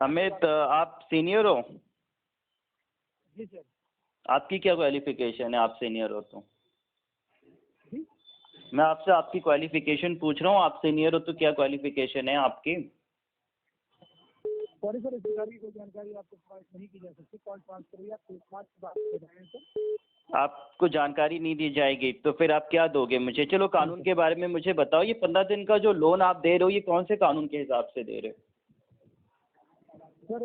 अमित, आप सीनियर हो? जी सर। आपकी क्या क्वालिफिकेशन है, आप सीनियर हो तो? जी मैं आपसे आपकी क्वालिफिकेशन पूछ रहा हूँ, आप सीनियर हो तो क्या क्वालिफिकेशन है आपकी? सॉरी सर, इस प्रकार की कोई जानकारी आपको प्रोवाइड नहीं की जा सकती। कॉल ट्रांसफर हुई, आप पुलिस से बात कर रहे हैं सर। आपको जानकारी नहीं दी जाएगी तो फिर आप क्या दोगे मुझे? चलो कानून के बारे में मुझे बताओ, ये 15 दिन का जो लोन आप दे रहे हो ये कौन से कानून के हिसाब से दे रहे हो? सर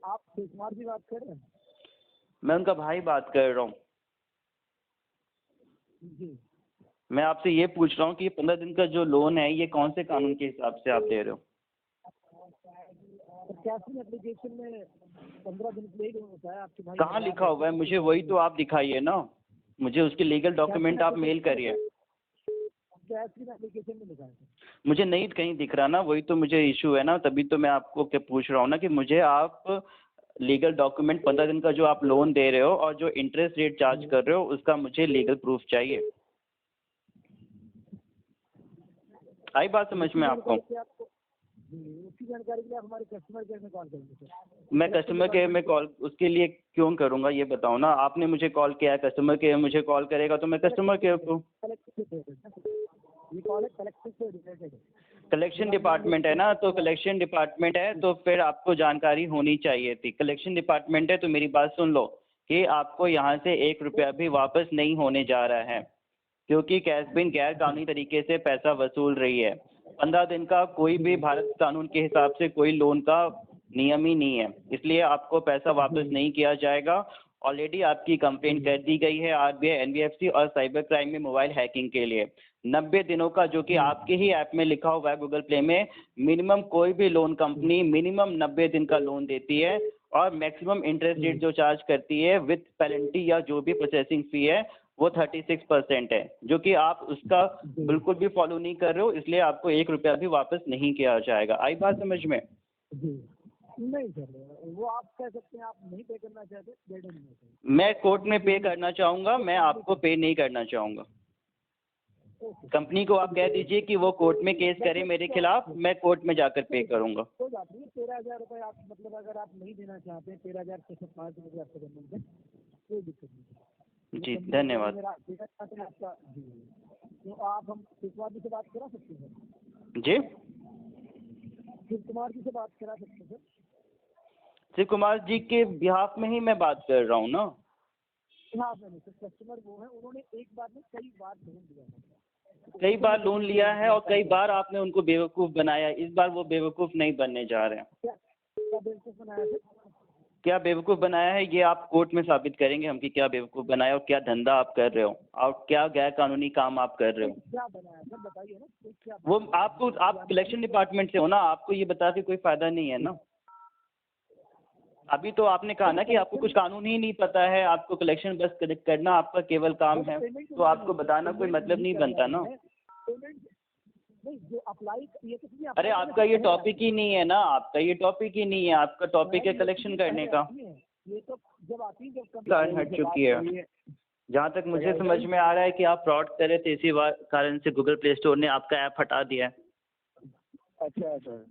आप शिव कुमार जी बात कर रहे हैं? मैं उनका भाई बात कर रहा हूँ। जी मैं आपसे ये पूछ रहा हूँ कि ये 15 दिन का जो लोन है ये कौन से कानून के हिसाब से आप दे रहे हो? सर कैश एप्लीकेशन में 15 दिन के लिए लोन होता है। आपके भाई कहाँ लिखा हुआ है? मुझे वही तो आप दिखाइए ना, मुझे उसके लीगल डॉक्यूमेंट आप मेल करिए। कैश एप्लीकेशन में लिखा है सर। मुझे नहीं कहीं दिख रहा ना, वही तो मुझे इशू है ना, तभी तो मैं आपको क्या पूछ रहा हूँ ना कि मुझे आप लीगल डॉक्यूमेंट 15 दिन का जो आप लोन दे रहे हो और जो इंटरेस्ट रेट चार्ज कर रहे हो उसका मुझे लीगल प्रूफ चाहिए। आई बात समझ में आपको? उसकी जानकारी के लिए आप हमारे कस्टमर केयर में कॉल करेंगे सर। मैं कस्टमर केयर में कॉल उसके लिए क्यों करूँगा ये बताओ ना? आपने मुझे कॉल किया है, कस्टमर केयर मुझे कॉल करेगा तो मैं कस्टमर केयर को। ये कॉल है कलेक्शन से रिलेटेड है। कलेक्शन डिपार्टमेंट है ना, तो कलेक्शन डिपार्टमेंट है तो फिर आपको जानकारी होनी चाहिए थी। कलेक्शन डिपार्टमेंट है तो मेरी बात सुन लो कि आपको यहाँ से 1 रुपया भी वापस नहीं होने जा रहा है, क्योंकि कैशबिन गैर कानूनी तरीके से पैसा वसूल रही है। 15 दिन का कोई भी भारत कानून के हिसाब से कोई लोन का नियम ही नहीं है, इसलिए आपको पैसा वापस नहीं किया जाएगा। ऑलरेडी आपकी कंप्लेंट कर दी गई है आरबीआई, एनबीएफसी और साइबर क्राइम में मोबाइल हैकिंग के लिए। 90 दिनों का, जो कि आपके ही ऐप में लिखा हुआ है गूगल प्ले में, मिनिमम कोई भी लोन कंपनी मिनिमम 90 दिन का लोन देती है और मैक्सिमम इंटरेस्ट रेट जो चार्ज करती है विथ पेनल्टी या जो भी प्रोसेसिंग फी है वो 36% है, जो कि आप उसका बिल्कुल भी फॉलो नहीं कर रहे हो, इसलिए आपको 1 रुपया भी वापस नहीं किया जाएगा। आई बात समझ में? नहीं सर, वो आप कह सकते हैं आप नहीं पे करना चाहते, मैं कोर्ट में पे करना चाहूँगा, मैं आपको पे नहीं करना चाहूँगा। कंपनी को आप कह दीजिए कि वो कोर्ट में केस करे मेरे खिलाफ, मैं कोर्ट में जाकर पे करूँगा। कोई बात नहीं, 13,000 रुपये आप मतलब अगर आप नहीं देना चाहते हैं 13,605 रुपये आपको देना है, कोई दिक्कत नहीं। जी धन्यवाद। आपका तो आप हम शिव कुमार जी से बात करा सकते हैं? जी शिव कुमार जी से बात करा सकते हैं सर? शिव कुमार जी के बिहाफ में ही मैं बात कर रहा हूँ ना। हाँ मैंने सर, कस्टमर वो है, उन्होंने एक बार में कई बार लोन लिया है। कई बार लोन लिया है और कई बार आपने उनको बेवकूफ़ बनाया, इस बार वो बेवकूफ़ नहीं बनने जा रहे हैं। क्या बेवकूफ़ बनाया सर? क्या बेवकूफ़ बनाया है ये आप कोर्ट में साबित करेंगे हम कि क्या बेवकूफ़ बनाया और क्या धंधा आप कर रहे हो और क्या गैर कानूनी काम आप कर रहे हो। क्या बनाया सर बताइए ना, क्या? वो आपको, आप कलेक्शन डिपार्टमेंट से हो ना, आपको ये बता के कोई फ़ायदा नहीं है ना। अभी तो आपने कहा ना कि आपको कुछ कानून ही नहीं पता है, आपको कलेक्शन बस करना आपका केवल काम है, तो आपको बताना कोई मतलब नहीं बनता ना। जो अप्लाई ये तो अरे आपका ये टॉपिक ही नहीं है ना, आपका ये टॉपिक ही नहीं है, आपका टॉपिक है कलेक्शन करने का। ये तो जब आती है जब हट चुकी है। जहाँ तक मुझे समझ में आ रहा है कि आप फ्रॉड कर रहे थे, इसी कारण से गूगल प्ले स्टोर ने आपका ऐप हटा दिया है। अच्छा सर,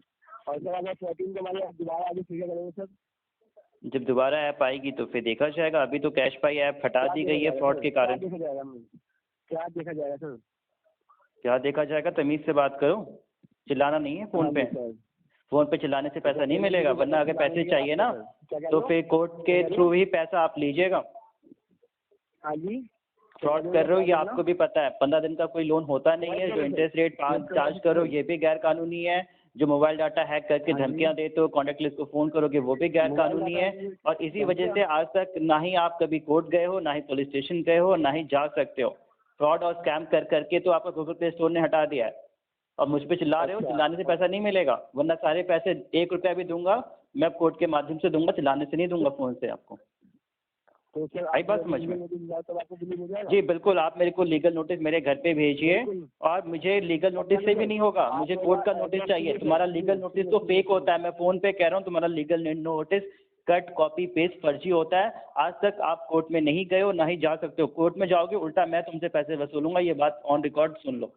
और सर अगर 14 के बाद आप दोबारा आगे ठीक करेंगे सर? जब दोबारा ऐप आएगी तो फिर देखा जाएगा, अभी तो कैश पाई ऐप हटा दी गई है फ्रॉड के कारण। क्या देखा जाएगा सर? क्या देखा जाएगा? तमीज़ से बात करो, चिल्लाना नहीं है फ़ोन पे। फ़ोन पे चिल्लाने से पैसा नहीं मिलेगा, वरना अगर पैसे चाहिए ना तो फिर कोर्ट के थ्रू ही पैसा आप लीजिएगा। हाँ जी, फ्रॉड कर रहे हो ये आपको भी पता है। 15 दिन का कोई लोन होता नहीं है। जो इंटरेस्ट रेट चार्ज करो ये भी गैर कानूनी है। जो मोबाइल डाटा हैक करके धमकियां देते हो, कॉन्टैक्ट लिस्ट को फ़ोन करोगे वो भी गैर कानूनी है। और इसी वजह से आज तक ना ही आप कभी कोर्ट गए हो, ना ही पुलिस स्टेशन गए हो, ना ही जा सकते हो। फ्रॉड और स्कैम कर करके तो आपका गूगल प्ले स्टोर ने हटा दिया है। और मुझ पे चिल्ला रहे हो, चिल्लाने से पैसा नहीं मिलेगा, वरना सारे पैसे 1 रुपया भी दूंगा मैं कोर्ट के माध्यम से दूंगा, चिल्लाने से नहीं दूंगा फ़ोन से आपको। तो आई बात समझ में? जी बिल्कुल, आप मेरे को लीगल नोटिस मेरे घर पे भेजिए। और मुझे लीगल नोटिस से भी नहीं होगा, मुझे कोर्ट का नोटिस चाहिए। तुम्हारा लीगल नोटिस तो फेक होता है, मैं फ़ोन पे कह रहा हूँ, तुम्हारा legal notice cut copy paste फर्जी होता है। आज तक आप कोर्ट में नहीं गए हो, ना ही जा सकते हो। कोर्ट में जाओगे उल्टा मैं तुमसे पैसे वसूलूंगा, ये बात ऑन रिकॉर्ड सुन लो।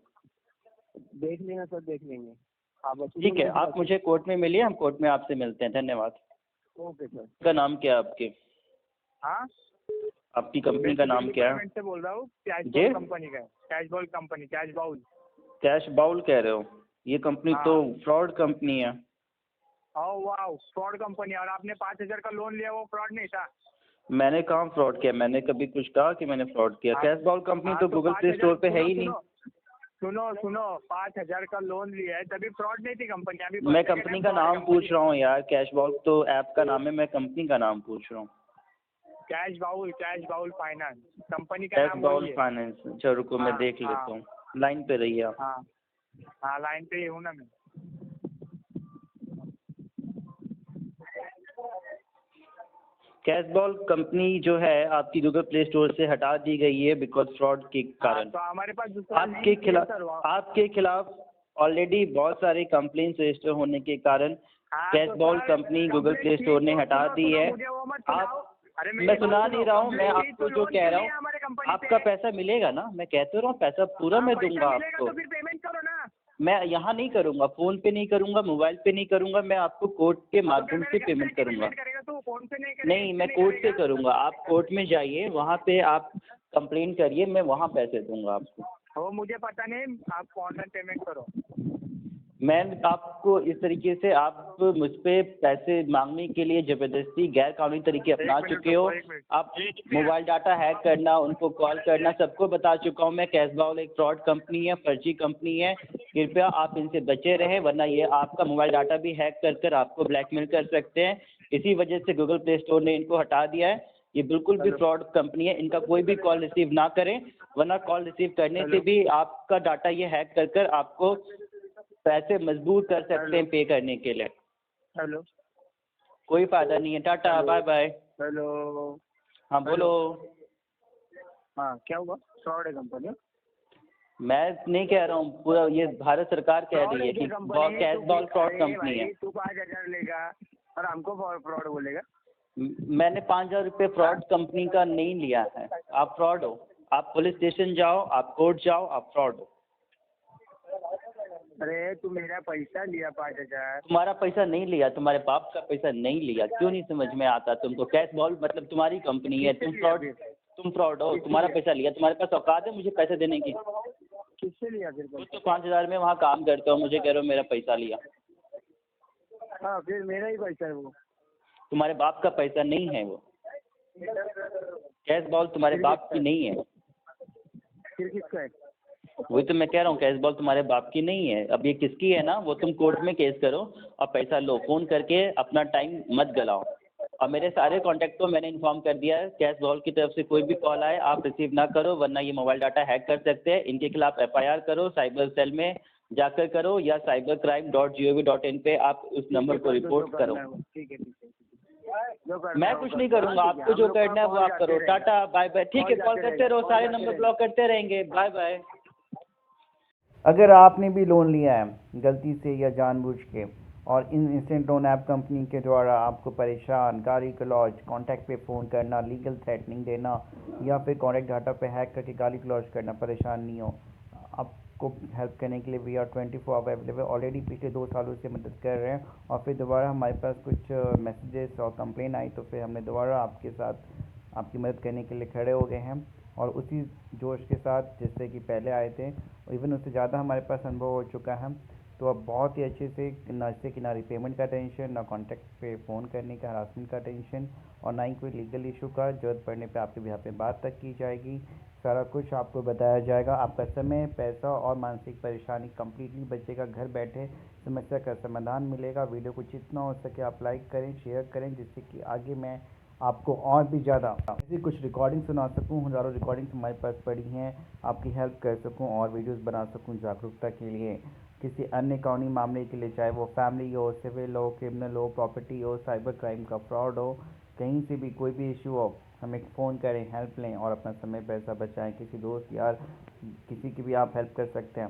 देख लेंगे सर, देख लेंगे। ठीक है, आप मुझे कोर्ट में मिलिए, हम कोर्ट में आपसे मिलते हैं। धन्यवाद। Okay sir. का नाम क्या है आपके? हाँ, आपकी कंपनी का नाम क्या है? डिपार्टमेंट से बोल रहा हूँ, कैश जी? बाउल कंपनी का है। Cash Bowl company, Cash Bowl. Cash Bowl कह रहे हो? ये कंपनी हाँ। तो फ्रॉड कंपनी है। ओह वाह, फ्रॉड कंपनी। और आपने 5,000 का लोन लिया, वो फ्रॉड नहीं था? मैंने कहाँ फ्रॉड किया? मैंने कभी कुछ कहा कि मैंने फ्रॉड किया? हाँ। कैश बाउल कंपनी हाँ, तो गूगल प्ले 5,000 स्टोर पे है ही नहीं। सुनो, 5,000 का लोन लिया है, तभी फ्रॉड नहीं थी कंपनी। अभी मैं कंपनी का नाम पूछ रहा हूँ यार। कैश बाउल तो ऐप का नाम है, मैं कंपनी का नाम पूछ रहा हूँ। कैश बाउल फाइनेंस कंपनी का कैश नाम बाउल वही है। फाइनेंस। अच्छा रुको, मैं हाँ, देख हाँ। लेता हूँ। लाइन पे रहिए आप। हाँ, हाँ, लाइन पे ही हूँ ना मैं। कैश बाउल कंपनी जो है आपकी गूगल प्ले स्टोर से हटा दी गई है बिकॉज फ्रॉड के हाँ, कारण। तो हमारे पास दूसरा आपके खिलाफ ऑलरेडी बहुत सारे कंप्लेंट्स रजिस्टर होने के कारण Cash Bowl company Google Play Store ने हटा दी है। आप मैं सुना नहीं रहा हूँ, मैं आपको जो कह रहा हूँ, आपका पैसा मिलेगा ना? मैं कहते रहा हूँ पैसा पूरा मैं दूंगा आपको। तो फिर पेमेंट करो ना। मैं यहाँ नहीं करूँगा, फ़ोन पे नहीं करूँगा, मोबाइल पे नहीं करूँगा, मैं आपको कोर्ट के माध्यम से पेमेंट करूँगा। करेगा तो फोन पे नहीं करेगा। नहीं, मैं कोर्ट से करूँगा। आप कोर्ट में जाइए, वहाँ पे आप कंप्लेंट करिए, मैं वहाँ पैसे दूंगा आपको। वो मुझे पता नहीं, आप ऑनलाइन पेमेंट करो। मैं आपको इस तरीके से आप मुझ पे पैसे मांगने के लिए ज़बरदस्ती गैर कानूनी तरीके अपना चुके हो। आप मोबाइल डाटा हैक करना, उनको कॉल करना, सबको बता चुका हूँ मैं। कैश बाउल एक फ्रॉड कंपनी है, फर्जी कंपनी है। कृपया आप इनसे बचे रहें, वरना ये आपका मोबाइल डाटा भी हैक कर आपको ब्लैकमेल कर सकते हैं। इसी वजह से गूगल प्ले स्टोर ने इनको हटा दिया है। ये बिल्कुल भी फ्रॉड कंपनी है। इनका कोई भी कॉल रिसीव ना करें, वरना कॉल रिसीव करने से भी आपका डाटा ये हैक कर आपको पैसे मजबूर कर सकते हैं पे करने के लिए। हेलो, कोई फायदा नहीं है। Tata, bye bye. हेलो। हाँ बोलो। हाँ, क्या हुआ? फ्रॉड है कंपनी? मैं नहीं कह रहा हूँ, पूरा ये भारत सरकार कह रही है कि कैश बाउल फ्रॉड कंपनी है। तू 5,000 लेगा और हमको फ्रॉड बोलेगा? मैंने 5,000 रुपये फ्रॉड कंपनी का नहीं लिया है। आप फ्रॉड हो। आप पुलिस स्टेशन जाओ, आप कोर्ट जाओ, आप फ्रॉड हो। अरे तू मेरा पैसा लिया 5,000। तुम्हारा पैसा नहीं लिया, तुम्हारे बाप का पैसा नहीं लिया। क्यों नहीं समझ में आता तुमको? कैश बाउल मतलब तुम्हारी कंपनी है, तुम फ्रॉड हो। तुम्हारा पैसा लिया, तुम्हारे पास औकात है मुझे पैसे देने की? किससे लिया फिर? तो 5,000 में वहाँ काम करते हो, मुझे कह रहे हो मेरा पैसा लिया। हाँ, फिर मेरा ही पैसा है वो। तुम्हारे बाप का पैसा नहीं है वो। कैश बाउल तुम्हारे बाप की नहीं है। फिर किसका है? वही तो मैं कह रहा हूँ, कैश बाउल तुम्हारे बाप की नहीं है। अब ये किसकी है ना, वो तुम कोर्ट में केस करो और पैसा लो। फ़ोन करके अपना टाइम मत गलाओ। और मेरे सारे कॉन्टैक्ट को मैंने इन्फॉर्म कर दिया है, कैश बाउल की तरफ से कोई भी कॉल आए आप रिसीव ना करो, वरना ये मोबाइल डाटा हैक कर सकते हैं। इनके खिलाफ FIR करो, साइबर सेल में जाकर करो, या cybercrime.gov.in पे आप उस नंबर को रिपोर्ट करो। ठीक है। मैं कुछ नहीं करूँगा, आपको जो करना है वो आप करो। Tata, bye bye. ठीक है, कॉल करते रहो, सारे नंबर ब्लॉक करते रहेंगे। Bye bye. अगर आपने भी लोन लिया है गलती से या जानबूझ के, और इन इंस्टेंट लोन ऐप कंपनी के द्वारा आपको परेशान, गाली गलौज, कॉन्टैक्ट पे फ़ोन करना, लीगल थ्रेटनिंग देना, या फिर कॉन्टैक्ट डाटा पे हैक करके गाली गलौज करना, परेशान नहीं हो। आपको हेल्प करने के लिए we are 24 hour available. Already पिछले 2 सालों से मदद कर रहे हैं, और फिर दोबारा हमारे पास कुछ मैसेजेस और कंप्लेन आई तो फिर हमने दोबारा आपके साथ आपकी मदद करने के लिए खड़े हो गए हैं, और उसी जोश के साथ जैसे कि पहले आए थे, इवन उससे ज़्यादा हमारे पास अनुभव हो चुका है। तो अब बहुत ही अच्छे से, ना इससे कि ना रिपेमेंट का टेंशन, ना कॉन्टैक्ट पे फ़ोन करने का हरासमेंट का टेंशन, और ना ही कोई लीगल इशू का। ज़रूरत पड़ने पे आपके भी यहाँ पे बात तक की जाएगी। सारा कुछ आपको बताया जाएगा। आपका समय, पैसा और मानसिक परेशानी कम्प्लीटली बचेगा। घर बैठे समस्या का समाधान मिलेगा। वीडियो को जितना हो सके आप लाइक करें, शेयर करें, जिससे कि आगे मैं आपको और भी ज़्यादा ऐसी कुछ रिकॉर्डिंग सुना सकूं। हज़ारों रिकॉर्डिंग्स हमारे पास पड़ी हैं, आपकी हेल्प कर सकूं और वीडियोस बना सकूं जागरूकता के लिए। किसी अन्य कानूनी मामले के लिए, चाहे वो फैमिली हो, सिविल हो, क्रिमिनल हो, प्रॉपर्टी हो, साइबर क्राइम का फ्रॉड हो, कहीं से भी कोई भी इशू हो, हमें फ़ोन करें, हेल्प लें और अपना समय पैसा बचाएं। किसी दोस्त यार किसी की भी आप हेल्प कर सकते हैं।